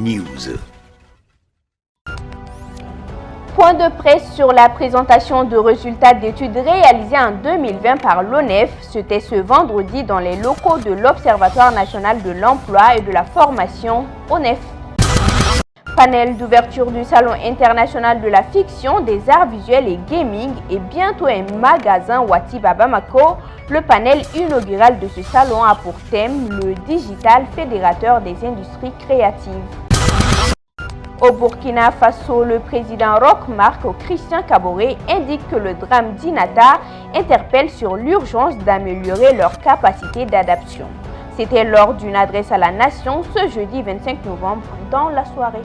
News. Point de presse sur la présentation de résultats d'études réalisées en 2020 par l'ONEF. C'était ce vendredi dans les locaux de l'Observatoire national de l'emploi et de la formation ONEF. Panel d'ouverture du Salon international de la fiction, des arts visuels et gaming et bientôt un magasin Watiba à Bamako. Le panel inaugural de ce salon a pour thème le digital fédérateur des industries créatives. Au Burkina Faso, le président Roch Marc Christian Kaboré indique que le drame d'Inata interpelle sur l'urgence d'améliorer leur capacité d'adaptation. C'était lors d'une adresse à la nation ce jeudi 25 novembre dans la soirée.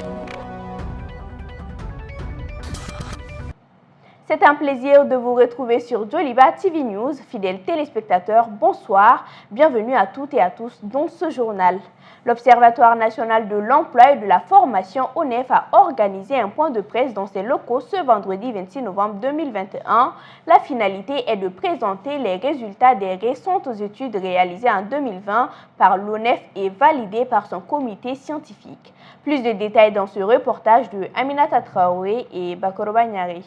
C'est un plaisir de vous retrouver sur Joliba TV News. Fidèles téléspectateurs, bonsoir. Bienvenue à toutes et à tous dans ce journal. L'Observatoire national de l'emploi et de la formation ONEF a organisé un point de presse dans ses locaux ce vendredi 26 novembre 2021. La finalité est de présenter les résultats des récentes études réalisées en 2020 par l'ONEF et validées par son comité scientifique. Plus de détails dans ce reportage de Aminata Traoré et Bakoro Banyari.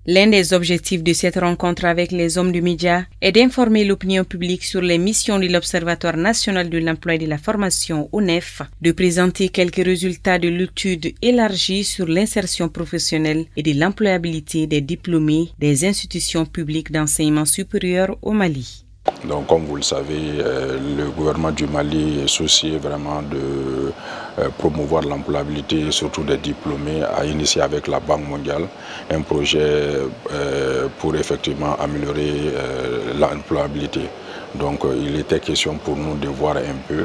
L'un des objectifs de cette rencontre avec les hommes du média est d'informer l'opinion publique sur les missions de l'Observatoire national de l'emploi et de la formation ONEF, de présenter quelques résultats de l'étude élargie sur l'insertion professionnelle et de l'employabilité des diplômés des institutions publiques d'enseignement supérieur au Mali. Donc, comme vous le savez, le gouvernement du Mali est soucieux vraiment de promouvoir l'employabilité, surtout des diplômés, a initié avec la Banque mondiale un projet pour effectivement améliorer l'employabilité. Donc, il était question pour nous de voir un peu,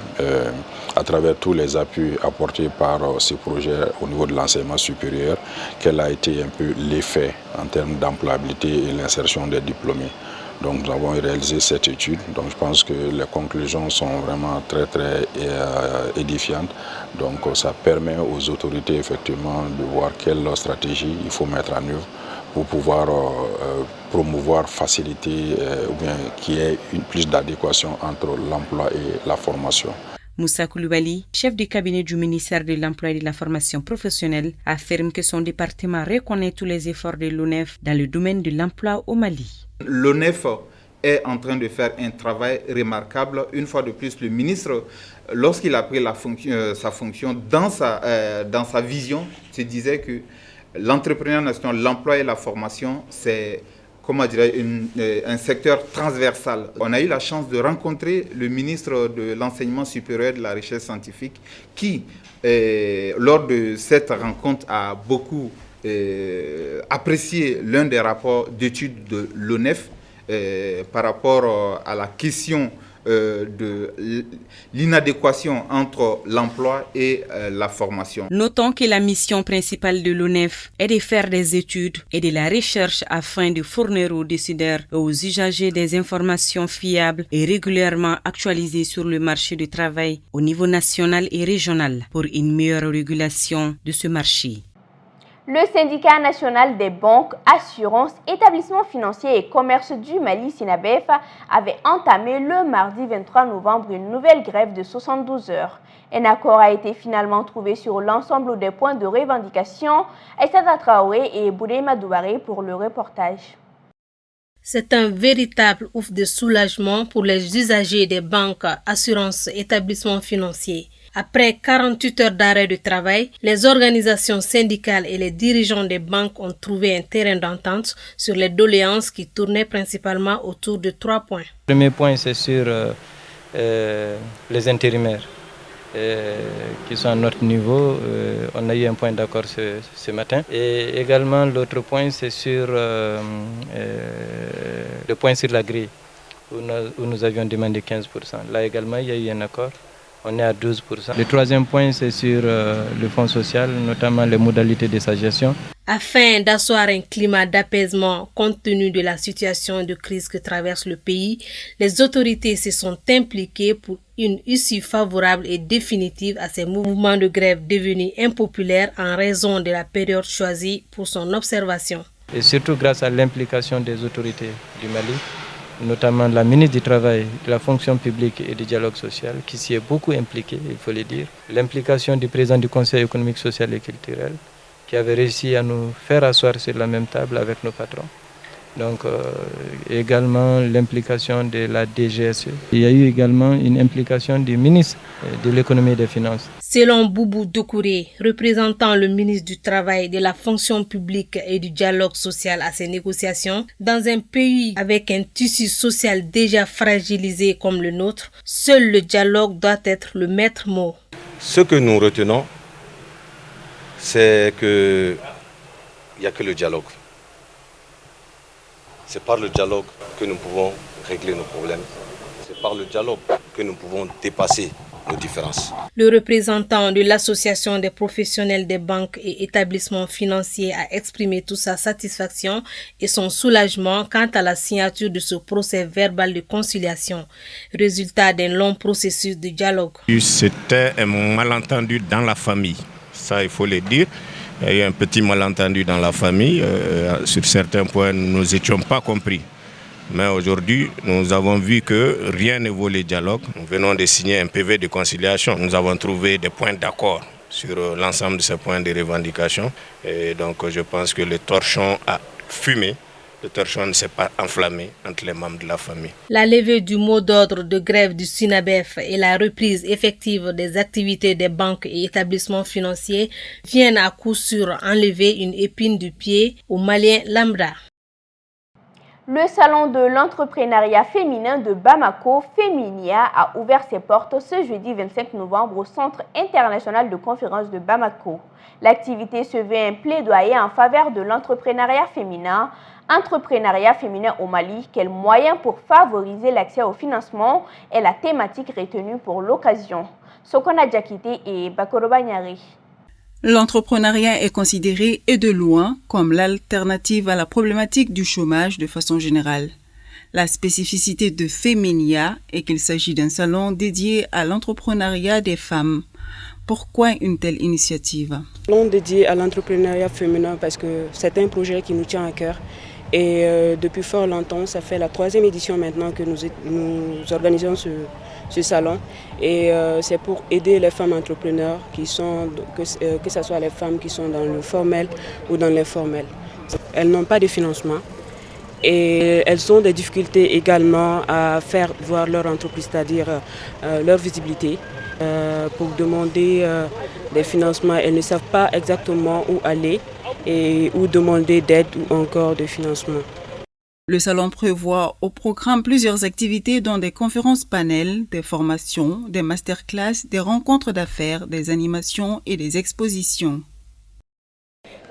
à travers tous les appuis apportés par ce projet au niveau de l'enseignement supérieur, quel a été un peu l'effet en termes d'employabilité et l'insertion des diplômés. Donc nous avons réalisé cette étude, donc je pense que les conclusions sont vraiment très édifiantes. Donc ça permet aux autorités effectivement de voir quelle stratégie il faut mettre en œuvre pour pouvoir promouvoir, faciliter ou bien qu'il y ait plus d'adéquation entre l'emploi et la formation. Moussa Koulibaly, chef du cabinet du ministère de l'Emploi et de la Formation professionnelle, affirme que son département reconnaît tous les efforts de l'ONEF dans le domaine de l'emploi au Mali. L'ONEF est en train de faire un travail remarquable. Une fois de plus, le ministre, lorsqu'il a pris sa fonction, dans sa vision, se disait que l'entrepreneuriat national, l'emploi et la formation, c'est un secteur transversal. On a eu la chance de rencontrer le ministre de l'Enseignement supérieur et de la recherche scientifique qui, lors de cette rencontre, a beaucoup apprécié l'un des rapports d'études de l'ONEF par rapport à la question de l'inadéquation entre l'emploi et la formation. Notons que la mission principale de l'ONEF est de faire des études et de la recherche afin de fournir aux décideurs et aux usagers des informations fiables et régulièrement actualisées sur le marché du travail au niveau national et régional pour une meilleure régulation de ce marché. Le syndicat national des banques, assurances, établissements financiers et commerce du Mali, SINABEF, avait entamé le mardi 23 novembre une nouvelle grève de 72 heures. Un accord a été finalement trouvé sur l'ensemble des points de revendication. Aïssata Traoré et Boudéma Doubaré pour le reportage. C'est un véritable ouf de soulagement pour les usagers des banques, assurances, établissements financiers. Après 48 heures d'arrêt de travail, les organisations syndicales et les dirigeants des banques ont trouvé un terrain d'entente sur les doléances qui tournaient principalement autour de 3 points. Le premier point, c'est sur les intérimaires qui sont à notre niveau. On a eu un point d'accord ce matin. Et également, l'autre point, c'est sur le point sur la grille, où nous avions demandé 15%. Là également, il y a eu un accord. On est à 12%. Le troisième point, c'est sur le fonds social, notamment les modalités de sa gestion. Afin d'asseoir un climat d'apaisement compte tenu de la situation de crise que traverse le pays, les autorités se sont impliquées pour une issue favorable et définitive à ces mouvements de grève devenus impopulaires en raison de la période choisie pour son observation. Et surtout grâce à l'implication des autorités du Mali, notamment la ministre du Travail, de la fonction publique et du dialogue social, qui s'y est beaucoup impliquée, il faut le dire. L'implication du président du Conseil économique, social et culturel, qui avait réussi à nous faire asseoir sur la même table avec nos patrons. Donc également l'implication de la DGSE. Il y a eu également une implication du ministre de l'économie et des finances. Selon Boubou Doucouré, représentant le ministre du Travail, de la fonction publique et du dialogue social à ces négociations, dans un pays avec un tissu social déjà fragilisé comme le nôtre, seul le dialogue doit être le maître mot. Ce que nous retenons, c'est qu'il n'y a que le dialogue. C'est par le dialogue que nous pouvons régler nos problèmes. C'est par le dialogue que nous pouvons dépasser nos différences. Le représentant de l'Association des professionnels des banques et établissements financiers a exprimé toute sa satisfaction et son soulagement quant à la signature de ce procès verbal de conciliation, résultat d'un long processus de dialogue. C'était un malentendu dans la famille, ça il faut le dire. Il y a eu un petit malentendu dans la famille. Sur certains points, nous n'étions pas compris. Mais aujourd'hui, nous avons vu que rien ne vaut le dialogue. Nous venons de signer un PV de conciliation. Nous avons trouvé des points d'accord sur l'ensemble de ces points de revendication. Et donc, je pense que le torchon a fumé. Le torchon ne s'est pas enflammé entre les membres de la famille. La levée du mot d'ordre de grève du SYNABEF et la reprise effective des activités des banques et établissements financiers viennent à coup sûr enlever une épine du pied aux Maliens lambda. Le salon de l'entrepreneuriat féminin de Bamako, Féminia, a ouvert ses portes ce jeudi 25 novembre au Centre international de conférences de Bamako. L'activité se veut un plaidoyer en faveur de l'entrepreneuriat féminin. Entrepreneuriat féminin au Mali, quel moyen pour favoriser l'accès au financement est la thématique retenue pour l'occasion. Sokona Diakité et Bakoroba Nyari. L'entrepreneuriat est considéré et de loin comme l'alternative à la problématique du chômage de façon générale. La spécificité de Féminia est qu'il s'agit d'un salon dédié à l'entrepreneuriat des femmes. Pourquoi une telle initiative? Salon dédié à l'entrepreneuriat féminin parce que c'est un projet qui nous tient à cœur. Et depuis fort longtemps, ça fait la 3e édition maintenant que nous organisons ce salon. Et c'est pour aider les femmes entrepreneurs, que ce soit les femmes qui sont dans le formel ou dans l'informel. Elles n'ont pas de financement et elles ont des difficultés également à faire voir leur entreprise, c'est-à-dire leur visibilité. Pour demander des financements, elles ne savent pas exactement où aller et où demander d'aide ou encore de financement. Le salon prévoit au programme plusieurs activités dont des conférences panels, des formations, des masterclass, des rencontres d'affaires, des animations et des expositions.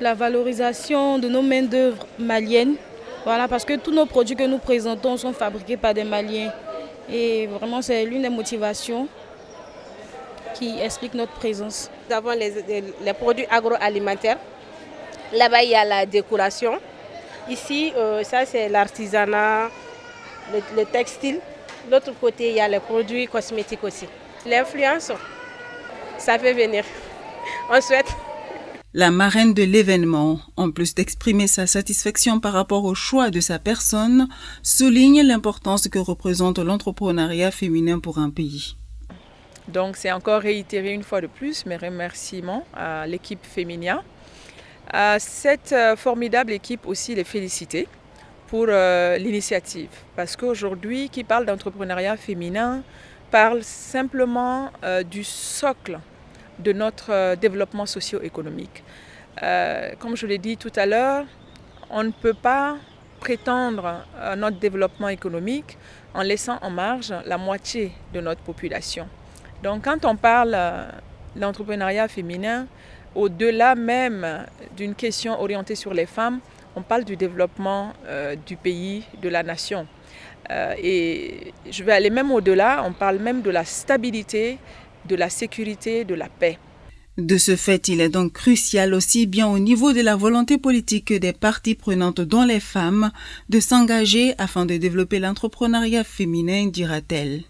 La valorisation de nos main-d'œuvre maliennes, voilà, parce que tous nos produits que nous présentons sont fabriqués par des Maliens. Et vraiment, c'est l'une des motivations qui explique notre présence. Nous avons les produits agroalimentaires. Là-bas, il y a la décoration. Ici, ça c'est l'artisanat, le textile. De l'autre côté, il y a les produits cosmétiques aussi. L'influence, ça fait venir. On souhaite. La marraine de l'événement, en plus d'exprimer sa satisfaction par rapport au choix de sa personne, souligne l'importance que représente l'entrepreneuriat féminin pour un pays. Donc c'est encore réitérer une fois de plus mes remerciements à l'équipe Féminia. À cette formidable équipe aussi les féliciter pour l'initiative. Parce qu'aujourd'hui, qui parle d'entrepreneuriat féminin, parle simplement du socle de notre développement socio-économique. Comme je l'ai dit tout à l'heure, on ne peut pas prétendre à notre développement économique en laissant en marge la moitié de notre population. Donc quand on parle d'entrepreneuriat féminin, au-delà même d'une question orientée sur les femmes, on parle du développement du pays, de la nation. Et je vais aller même au-delà, on parle même de la stabilité, de la sécurité, de la paix. De ce fait, il est donc crucial aussi bien au niveau de la volonté politique que des parties prenantes dont les femmes de s'engager afin de développer l'entrepreneuriat féminin, dira-t-elle.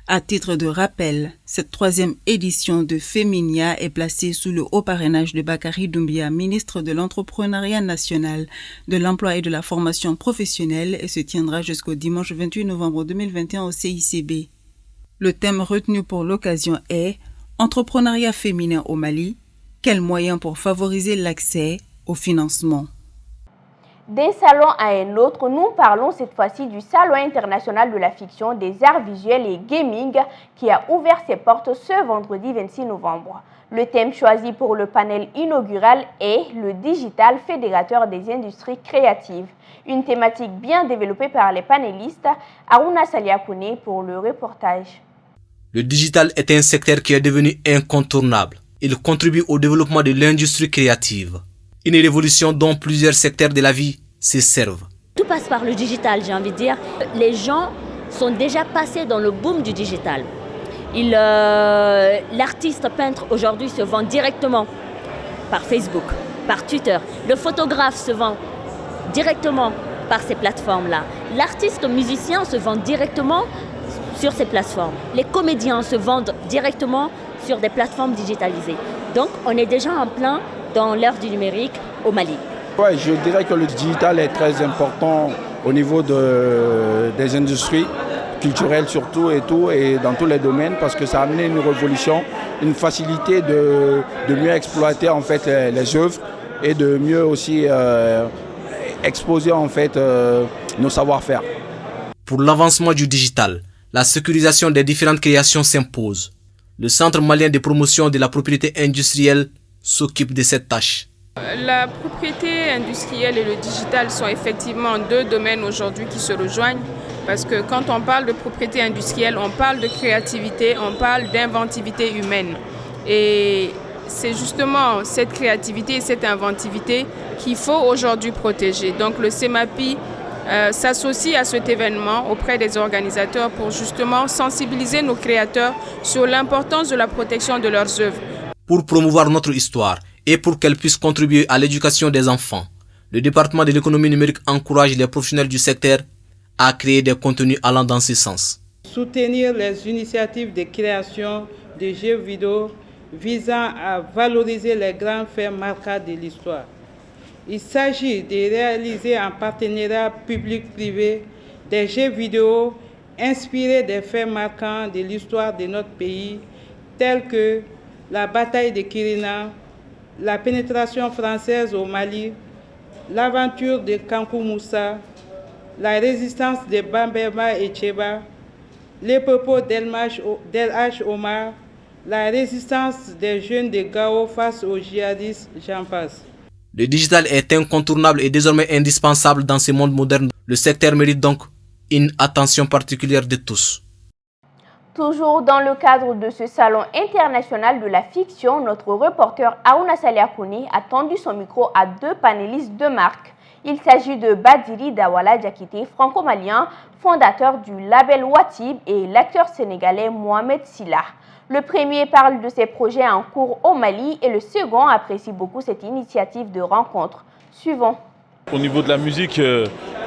À titre de rappel, cette 3e édition de Féminia est placée sous le haut parrainage de Bakary Doumbia, ministre de l'Entrepreneuriat national, de l'Emploi et de la Formation professionnelle et se tiendra jusqu'au dimanche 28 novembre 2021 au CICB. Le thème retenu pour l'occasion est « Entrepreneuriat féminin au Mali, quels moyens pour favoriser l'accès au financement ?» D'un salon à un autre, nous parlons cette fois-ci du Salon international de la fiction, des arts visuels et gaming qui a ouvert ses portes ce vendredi 26 novembre. Le thème choisi pour le panel inaugural est le digital fédérateur des industries créatives. Une thématique bien développée par les panélistes. Aruna Saliakoune pour le reportage. Le digital est un secteur qui est devenu incontournable. Il contribue au développement de l'industrie créative. Une révolution dont plusieurs secteurs de la vie se servent. Tout passe par le digital, j'ai envie de dire. Les gens sont déjà passés dans le boom du digital. L'artiste peintre aujourd'hui se vend directement par Facebook, par Twitter. Le photographe se vend directement par ces plateformes-là. L'artiste musicien se vend directement sur ces plateformes. Les comédiens se vendent directement sur des plateformes digitalisées. Donc on est déjà en plein dans l'ère du numérique au Mali. Ouais, je dirais que le digital est très important au niveau des industries culturelles surtout et dans tous les domaines parce que ça a amené une révolution, une facilité de mieux exploiter en fait les œuvres et de mieux aussi exposer en fait nos savoir-faire. Pour l'avancement du digital, la sécurisation des différentes créations s'impose. Le Centre malien de promotion de la propriété industrielle s'occupe de cette tâche. La propriété industrielle et le digital sont effectivement deux domaines aujourd'hui qui se rejoignent parce que quand on parle de propriété industrielle, on parle de créativité, on parle d'inventivité humaine. Et c'est justement cette créativité et cette inventivité qu'il faut aujourd'hui protéger. Donc le CEMAPI s'associe à cet événement auprès des organisateurs pour justement sensibiliser nos créateurs sur l'importance de la protection de leurs œuvres. Pour promouvoir notre histoire et pour qu'elle puisse contribuer à l'éducation des enfants, le département de l'économie numérique encourage les professionnels du secteur à créer des contenus allant dans ce sens. Soutenir les initiatives de création de jeux vidéo visant à valoriser les grands faits marquants de l'histoire. Il s'agit de réaliser en partenariat public-privé des jeux vidéo inspirés des faits marquants de l'histoire de notre pays, tels que la bataille de Kirina, la pénétration française au Mali, l'aventure de Kankou Moussa, la résistance de Bambema et Tcheba, les propos d'El H. Omar, la résistance des jeunes de Gao face aux djihadistes, j'en passe. Le digital est incontournable et désormais indispensable dans ce monde moderne. Le secteur mérite donc une attention particulière de tous. Toujours dans le cadre de ce salon international de la fiction, notre reporter Aouna Saliakouni a tendu son micro à deux panélistes de marque. Il s'agit de Badiri Dawala Diakité, franco-malien, fondateur du label Watib, et l'acteur sénégalais Mohamed Silla. Le premier parle de ses projets en cours au Mali et le second apprécie beaucoup cette initiative de rencontre. Suivons. Au niveau de la musique,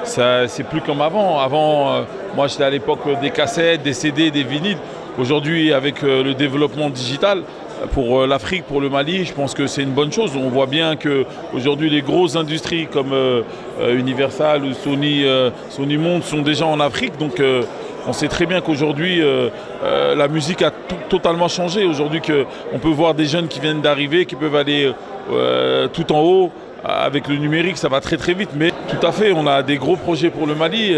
c'est plus comme avant. Avant, moi j'étais à l'époque des cassettes, des CD, des vinyles. Aujourd'hui, avec le développement digital, pour l'Afrique, pour le Mali, je pense que c'est une bonne chose. On voit bien qu'aujourd'hui, les grosses industries comme Universal ou Sony Monde sont déjà en Afrique. Donc on sait très bien qu'aujourd'hui, la musique a totalement changé. Aujourd'hui, on peut voir des jeunes qui viennent d'arriver, qui peuvent aller tout en haut. Avec le numérique, ça va très très vite, mais tout à fait, on a des gros projets pour le Mali,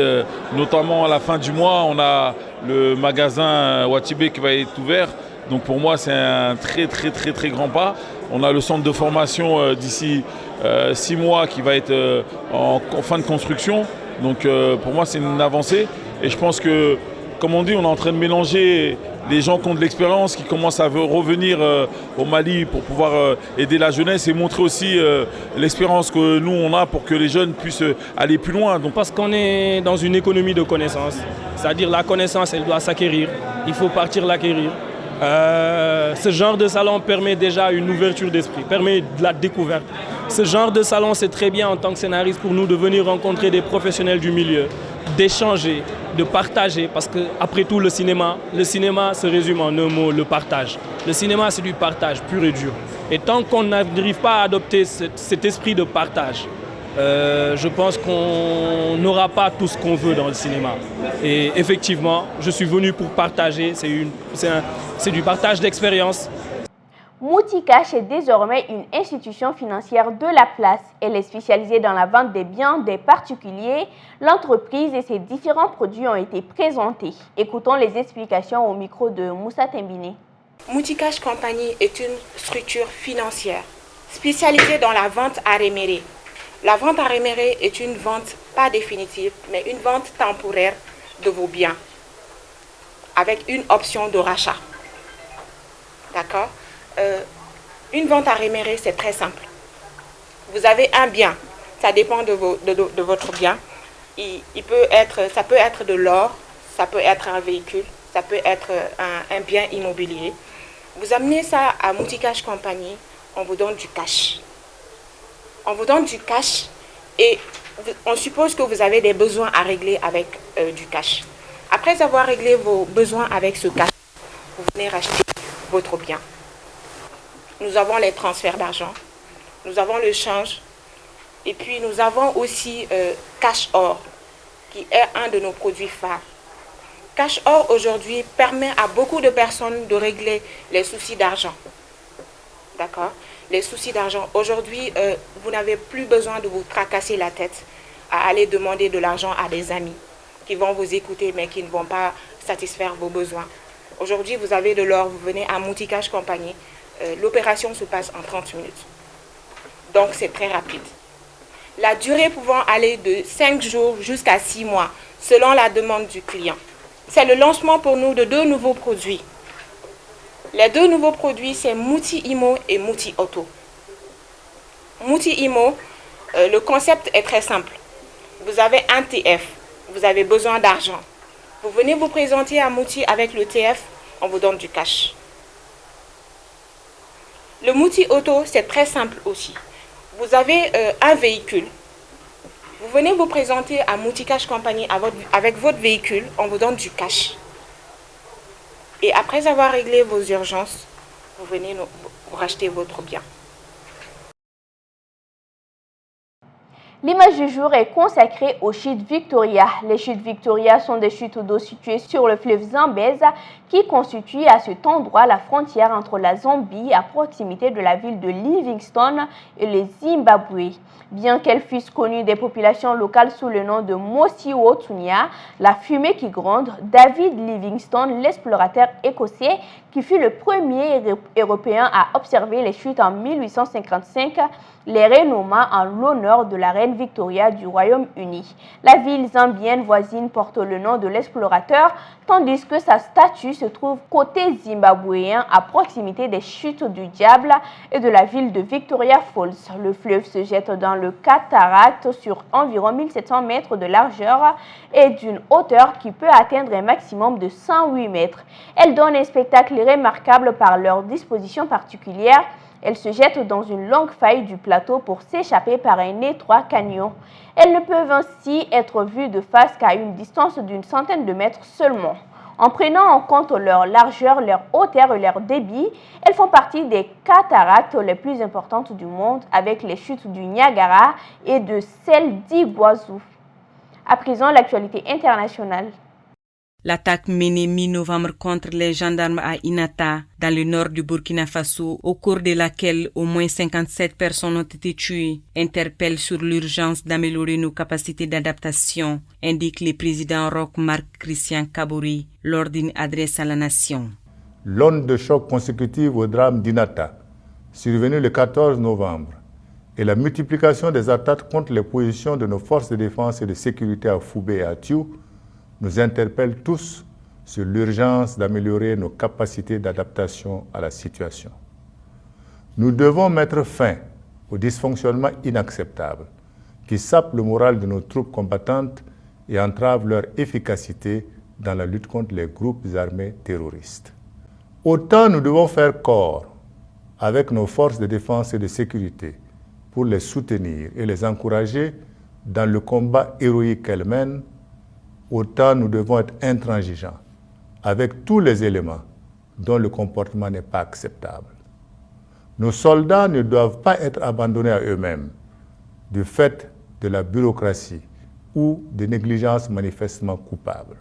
notamment à la fin du mois, on a le magasin Watibé qui va être ouvert. Donc pour moi, c'est un très très très très grand pas. On a le centre de formation d'ici 6 mois qui va être en fin de construction. Donc pour moi, c'est une avancée. Et je pense que, comme on dit, on est en train de mélanger les gens qui ont de l'expérience, qui commencent à revenir au Mali pour pouvoir aider la jeunesse et montrer aussi l'expérience que nous on a pour que les jeunes puissent aller plus loin. Donc, parce qu'on est dans une économie de connaissances, c'est-à-dire la connaissance elle doit s'acquérir, il faut partir l'acquérir. Ce genre de salon permet déjà une ouverture d'esprit, permet de la découverte. Ce genre de salon c'est très bien en tant que scénariste pour nous de venir rencontrer des professionnels du milieu. d'échanger, de partager, parce qu'après tout, le cinéma se résume en un mot, le partage. Le cinéma, c'est du partage pur et dur. Et tant qu'on n'arrive pas à adopter cet esprit de partage, je pense qu'on n'aura pas tout ce qu'on veut dans le cinéma. Et effectivement, je suis venu pour partager, c'est du partage d'expérience. Mouti Cash est désormais une institution financière de la place. Elle est spécialisée dans la vente des biens des particuliers. L'entreprise et ses différents produits ont été présentés. Écoutons les explications au micro de Moussa Tembine. Mouti Cash Company est une structure financière spécialisée dans la vente à réméré. La vente à réméré est une vente pas définitive, mais une vente temporaire de vos biens avec une option de rachat. D'accord ? Une vente à réméré, c'est très simple. Vous avez un bien, ça dépend de votre bien. Ça peut être de l'or, ça peut être un véhicule, ça peut être un bien immobilier. Vous amenez ça à Mouti Cash Company, on vous donne du cash. On vous donne du cash et on suppose que vous avez des besoins à régler avec du cash. Après avoir réglé vos besoins avec ce cash, vous venez racheter votre bien. Nous avons les transferts d'argent, nous avons le change et puis nous avons aussi Cash Or qui est un de nos produits phares. Cash Or aujourd'hui permet à beaucoup de personnes de régler les soucis d'argent. D'accord ? Les soucis d'argent. Aujourd'hui, vous n'avez plus besoin de vous tracasser la tête à aller demander de l'argent à des amis qui vont vous écouter mais qui ne vont pas satisfaire vos besoins. Aujourd'hui, vous avez de l'or, vous venez à Mouti Cash Company. L'opération se passe en 30 minutes. Donc, c'est très rapide. La durée pouvant aller de 5 jours jusqu'à 6 mois, selon la demande du client. C'est le lancement pour nous de 2 nouveaux produits. Les 2 nouveaux produits, c'est Mouti Imo et Mouti Auto. Mouti Imo, le concept est très simple. Vous avez un TF, vous avez besoin d'argent. Vous venez vous présenter à Mouti avec le TF, on vous donne du cash. Le Mouti Auto, c'est très simple aussi. Vous avez un véhicule. Vous venez vous présenter à Mouti Cash Company avec votre véhicule, on vous donne du cash. Et après avoir réglé vos urgences, vous venez vous racheter votre bien. L'image du jour est consacrée aux chutes Victoria. Les chutes Victoria sont des chutes d'eau situées sur le fleuve Zambèze qui constituent à cet endroit la frontière entre la Zambie à proximité de la ville de Livingstone et le Zimbabwe. Bien qu'elles fussent connues des populations locales sous le nom de Mosi-Otunya, la fumée qui gronde, David Livingstone, l'explorateur écossais qui fut le premier Européen à observer les chutes en 1855, les renomma en l'honneur de la reine Victoria du Royaume-Uni. La ville zambienne voisine porte le nom de l'explorateur, tandis que sa statue se trouve côté zimbabwéen à proximité des chutes du Diable et de la ville de Victoria Falls. Le fleuve se jette dans le cataracte sur environ 1700 mètres de largeur et d'une hauteur qui peut atteindre un maximum de 108 mètres. Elle donne un spectacle remarquable par leur disposition particulière. Elles se jettent dans une longue faille du plateau pour s'échapper par un étroit canyon. Elles ne peuvent ainsi être vues de face qu'à une distance d'une centaine de mètres seulement. En prenant en compte leur largeur, leur hauteur et leur débit, elles font partie des cataractes les plus importantes du monde avec les chutes du Niagara et de celles d'Iguazu. À présent, l'actualité internationale. L'attaque menée mi-novembre contre les gendarmes à Inata, dans le nord du Burkina Faso, au cours de laquelle au moins 57 personnes ont été tuées, interpelle sur l'urgence d'améliorer nos capacités d'adaptation, indique le président Roch Marc Christian Kabore lors d'une adresse à la nation. L'onde de choc consécutive au drame d'Inata, survenu le 14 novembre, et la multiplication des attaques contre les positions de nos forces de défense et de sécurité à Foubé et à Tiou nous interpellent tous sur l'urgence d'améliorer nos capacités d'adaptation à la situation. Nous devons mettre fin aux dysfonctionnements inacceptables qui sapent le moral de nos troupes combattantes et entravent leur efficacité dans la lutte contre les groupes armés terroristes. Autant nous devons faire corps avec nos forces de défense et de sécurité pour les soutenir et les encourager dans le combat héroïque qu'elles mènent, autant nous devons être intransigeants avec tous les éléments dont le comportement n'est pas acceptable. Nos soldats ne doivent pas être abandonnés à eux-mêmes du fait de la bureaucratie ou de négligences manifestement coupables.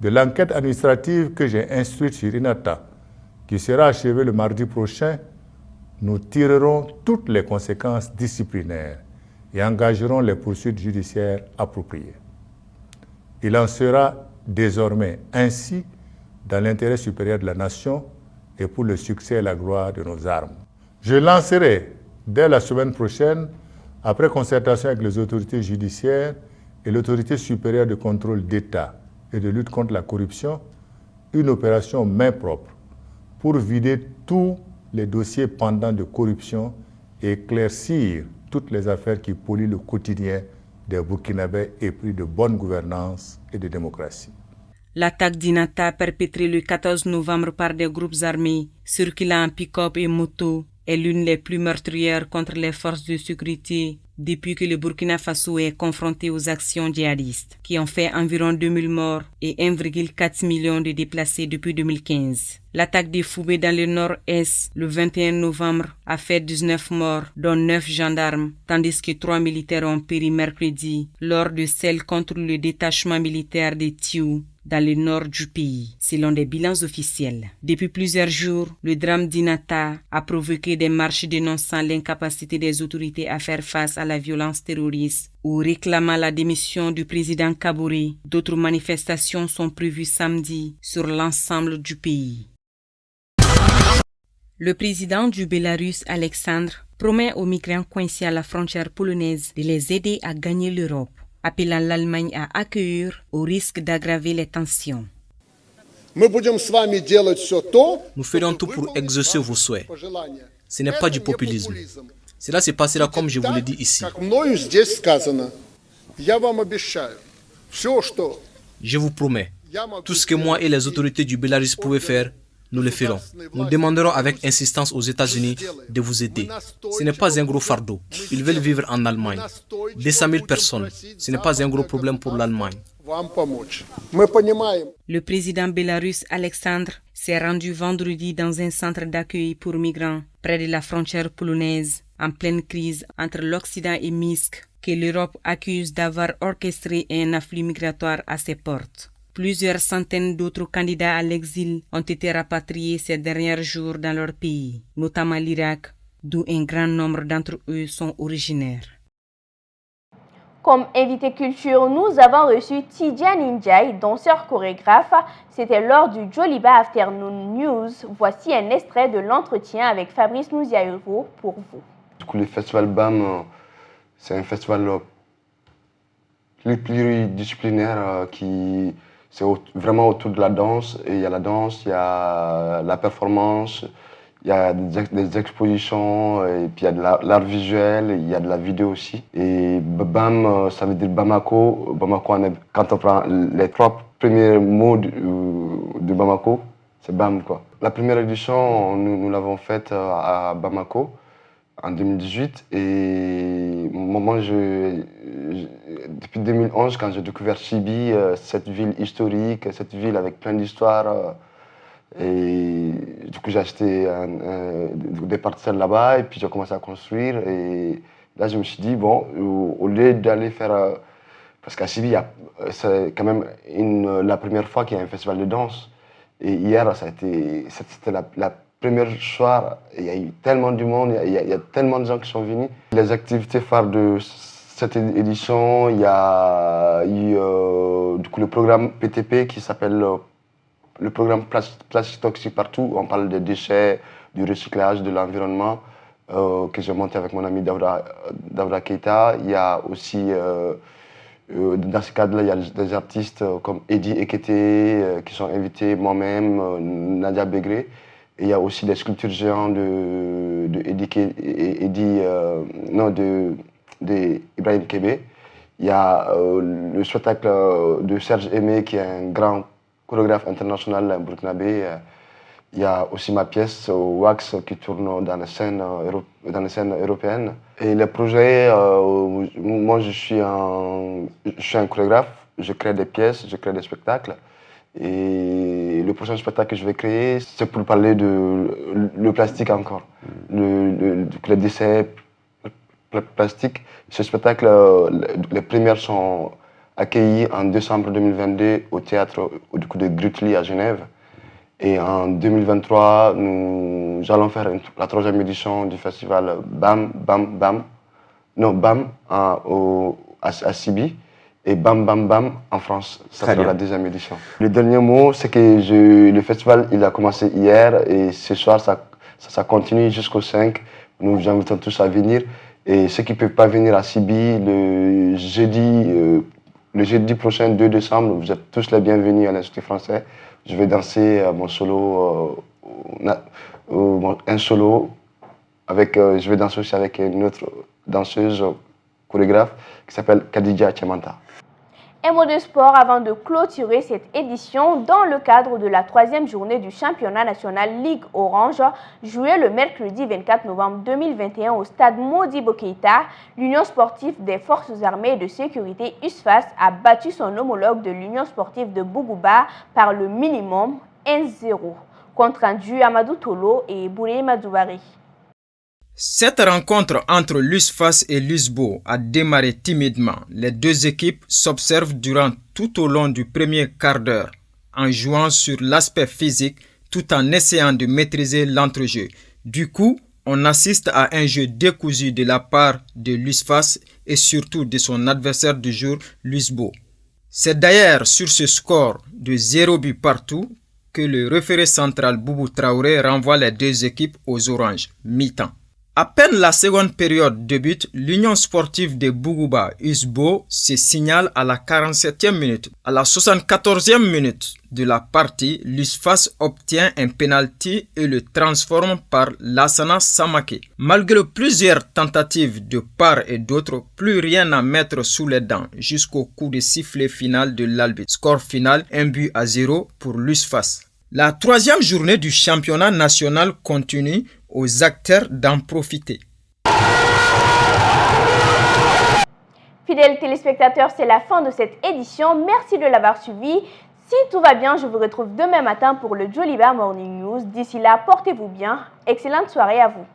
De l'enquête administrative que j'ai instruite sur Inata, qui sera achevée le mardi prochain, nous tirerons toutes les conséquences disciplinaires et engagerons les poursuites judiciaires appropriées. Il en sera désormais ainsi dans l'intérêt supérieur de la nation et pour le succès et la gloire de nos armes. Je lancerai dès la semaine prochaine, après concertation avec les autorités judiciaires et l'autorité supérieure de contrôle d'État et de lutte contre la corruption, une opération main propre pour vider tous les dossiers pendants de corruption et éclaircir toutes les affaires qui polluent le quotidien des Burkinabés épris de bonne gouvernance et de démocratie. L'attaque d'Inata perpétrée le 14 novembre par des groupes armés circulant en pick-up et moto est l'une des plus meurtrières contre les forces de sécurité depuis que le Burkina Faso est confronté aux actions djihadistes, qui ont fait environ 2000 morts et 1,4 million de déplacés depuis 2015. L'attaque des Foubé dans le nord-est le 21 novembre a fait 19 morts, dont 9 gendarmes, tandis que 3 militaires ont péri mercredi lors de celle contre le détachement militaire de Tiou, dans le nord du pays, selon des bilans officiels. Depuis plusieurs jours, le drame d'Inata a provoqué des marches dénonçant l'incapacité des autorités à faire face à la violence terroriste ou réclamant la démission du président Kaboré. D'autres manifestations sont prévues samedi sur l'ensemble du pays. Le président du Bélarus, Alexandre, promet aux migrants coincés à la frontière polonaise de les aider à gagner l'Europe, appelant l'Allemagne à accueillir au risque d'aggraver les tensions. Nous ferons tout pour exaucer vos souhaits. Ce n'est pas du populisme. Cela se passera comme je vous l'ai dit ici. Je vous promets, tout ce que moi et les autorités du Bélarus pouvaient faire, nous le ferons. Nous demanderons avec insistance aux États-Unis de vous aider. Ce n'est pas un gros fardeau. Ils veulent vivre en Allemagne. 200 000 personnes, ce n'est pas un gros problème pour l'Allemagne. Le président bélarusse Alexandre s'est rendu vendredi dans un centre d'accueil pour migrants près de la frontière polonaise, en pleine crise entre l'Occident et Minsk, que l'Europe accuse d'avoir orchestré un afflux migratoire à ses portes. Plusieurs centaines d'autres candidats à l'exil ont été rapatriés ces derniers jours dans leur pays, notamment l'Irak, d'où un grand nombre d'entre eux sont originaires. Comme invité culture, nous avons reçu Tidjane Ndiaye, danseur chorégraphe. C'était lors du Joliba Afternoon News. Voici un extrait de l'entretien avec Fabrice Nouziaïro pour vous. Du coup, le festival BAM, c'est un festival pluridisciplinaire qui... C'est vraiment autour de la danse. Et il y a la danse, il y a la performance, il y a des expositions, et puis il y a de l'art visuel, il y a de la vidéo aussi. Et BAM, ça veut dire Bamako. Bamako, quand on prend les 3 premiers mots de Bamako, c'est BAM, quoi. La première édition, nous l'avons faite à Bamako en 2018. Et moi, depuis 2011, quand j'ai découvert Sibi, cette ville historique, cette ville avec plein d'histoires, et du coup j'ai acheté des parcelles là-bas et puis j'ai commencé à construire. Et là, je me suis dit, bon, au lieu d'aller faire... parce qu'à Sibi, c'est quand même la première fois qu'il y a un festival de danse. Et hier, c'était la première soir, il y a eu tellement de monde, il y a tellement de gens qui sont venus. Les activités phares de cette édition, il y a eu du coup, le programme PTP qui s'appelle le programme Plastique Toxique Partout. On parle des déchets, du recyclage, de l'environnement, que j'ai monté avec mon ami Davra Keita. Il y a aussi, dans ce cadre-là, il y a des artistes comme Eddie Ekete qui sont invités, moi-même, Nadia Begré. Et il y a aussi des sculptures géantes de Ibrahim Kébé. Il y a le spectacle de Serge Aimé, qui est un grand chorégraphe international burkinabé. Il y a aussi ma pièce Wax qui tourne dans la scène européenne. Et les projets, moi je suis un chorégraphe, je crée des pièces, je crée des spectacles. Et le prochain spectacle que je vais créer, c'est pour parler de le plastique encore, le décès plastique. Ce spectacle, les premières sont accueillies en décembre 2022 au théâtre de Grutli à Genève. Et en 2023, nous allons faire la 3e édition du festival BAM à Sibi et BAM BAM BAM en France. Ça sera la 2e édition. Le dernier mot, c'est que le festival il a commencé hier et ce soir, ça continue jusqu'au 5. Nous invitons tous à venir. Et ceux qui ne peuvent pas venir à Sibi, le jeudi prochain, 2 décembre, vous êtes tous les bienvenus à l'Institut français. Je vais danser mon solo, un solo. Je vais danser aussi avec une autre danseuse, chorégraphe, qui s'appelle Khadija Chemanta. Un mot de sport avant de clôturer cette édition dans le cadre de la 3e journée du championnat national Ligue Orange, jouée le mercredi 24 novembre 2021 au stade Modibo Keïta. L'Union sportive des forces armées et de sécurité USFAS a battu son homologue de l'Union sportive de Bougouba par le minimum 1-0. Compte rendu Amadou Tolo et Bouré Madouari. Cette rencontre entre l'USFAS et l'USBO a démarré timidement. Les deux équipes s'observent durant tout au long du premier quart d'heure, en jouant sur l'aspect physique tout en essayant de maîtriser l'entrejeu. Du coup, on assiste à un jeu décousu de la part de l'USFAS et surtout de son adversaire du jour, l'USBO. C'est d'ailleurs sur ce score de 0 but partout que le référé central Boubou Traoré renvoie les deux équipes aux oranges, mi-temps. À peine la seconde période débute, l'Union sportive de Bougouba, USBO, se signale à la 47e minute. À la 74e minute de la partie, l'USFAS obtient un penalty et le transforme par Lassana Samake. Malgré plusieurs tentatives de part et d'autre, plus rien à mettre sous les dents jusqu'au coup de sifflet final de l'arbitre. Score final 1-0 pour l'USFAS. La 3e journée du championnat national continue, aux acteurs d'en profiter. Fidèles téléspectateurs, c'est la fin de cette édition. Merci de l'avoir suivi. Si tout va bien, je vous retrouve demain matin pour le Joliba Morning News. D'ici là, portez-vous bien. Excellente soirée à vous.